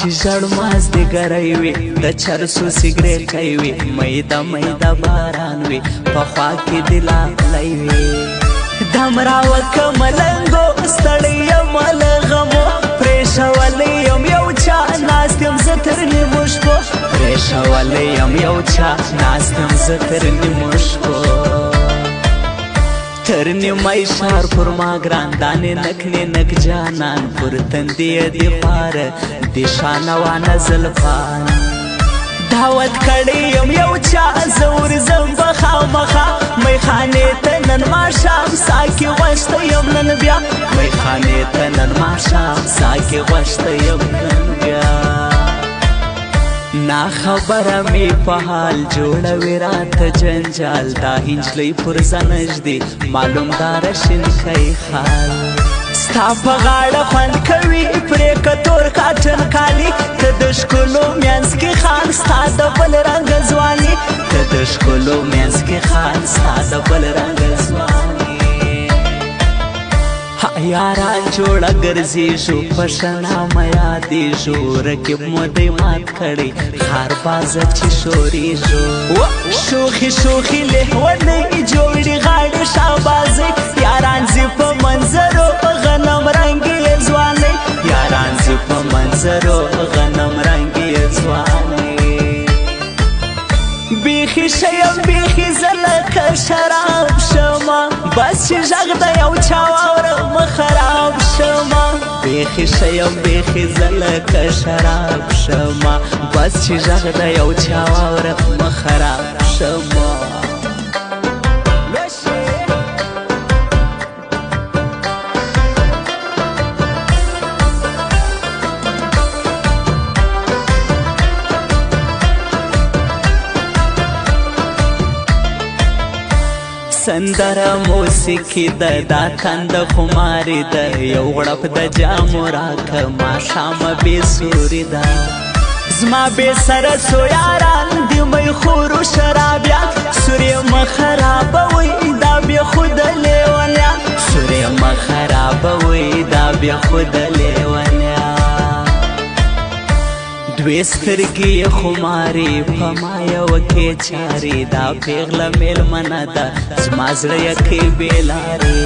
چې ژړ مازدیګری وي د چرسو سګریټی وي میده میده باران وي په خوا کې دې لالی وي دم راوکه ملنګو ستړی یم له غمو پرېښولی یم یو چا ناست یم زه تر نیمو شپو پرېښولی یم یو چا ناست یم زه تر نیمو شپو تر نیمای ښار پر ما ګران دانې نکلې نک جانان پر تندې یې دې خواره دې شانوانه زلفان دعوت کړی یم یو چا زه ورځم به خامخا میخانې ته نن ماښام سا کې غوښته یم نن بیا میخانې ته نن ماښام سا کې غوښته یم نن بیا نا خبره می په حال جوړوي راته جنجال دا هنجلۍ پر ځنږدې معلوم داره شینکی خال ستا په غاړه خوند کوي پرې که تور کاټن کالي ته د ښکلو منځ کې خان ستا د بل رنګه ځواني ته د ښکلو منځ کې خان ستا د بل رنګه ځواني یاران جوړه ګرځېږو په شنامه یادېږو رقیب مو دی مات کړی ښار بازه چې شورېږو شوخي شوخي لیونۍ جوړې غاړې شابازۍ یاران ځي په منظرو غنم رنګې ځوانۍ یاران ځي په منظرو غنم رنګې ځوانۍ بیخي ښیم بیخي زه لکه شراب شمه بس چې غږ د یو چا واورم خراب شمه بیخي ښیم بیخي زه لکه شراب شمه بس چې غږ د یو چا واورم خراب شمه سندره موسیقي ده دا تند خماري ده یو غړپ د جامو راکه ماښامه بې سوري ده زما بې سره څو یاران دي میخورو شرابیان سورې مه خرابوئ دا بېخوده لیونیان سورې مه خرابوئ دا بېخوده لیونیان دوی سترګې یې خماري په ما یوه کې چاري دا پیغله میلمنه ده زما زړه یې کوي بېلارې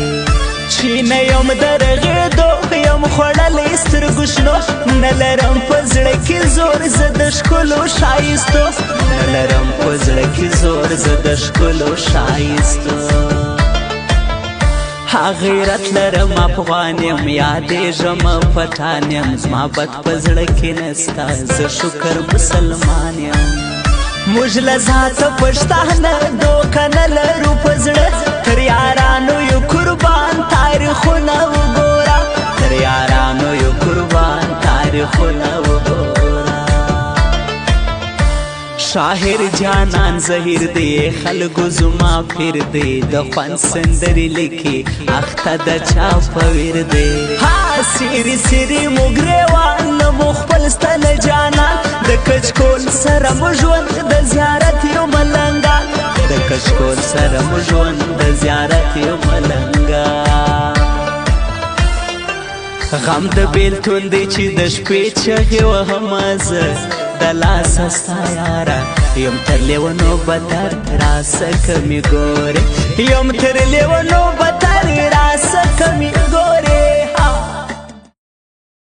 چې نه یم د رغېدو یم خوړلی سترګو شنو نه لرم په زړه کې زور زه د ښکلو ښایستو نه لرم په زړه کې زور زه د ښکلو ښایستو غیرت لرم افغان یم یادېږم پټان یم زما بد په زړه کې نسته زه شکر مسلمان یم موږ له ذاته پښتانه دوکه نه لرو په زړه تر یارانو یو قربان تاریخونه وګوره تر یارانو یو قربان تاریخونه وګوره شاهر جانان زهیر دی خلکو زما پیر دی د خوند سندرې لیکي اخته د چا په ویر دی سیری سیری مو ګریوان مو خپل ستل جانان د کچکول سره مو ژوند د زیارت یو ملنګان د کچکول سره مو ژوند د زیارت یو ملنګان غم د بیلتون دی چې د شپې چغې وهمه زه د لاسه ستا یاره یم تر لیونو بدر راسه که مې ګورې یم تر لیونو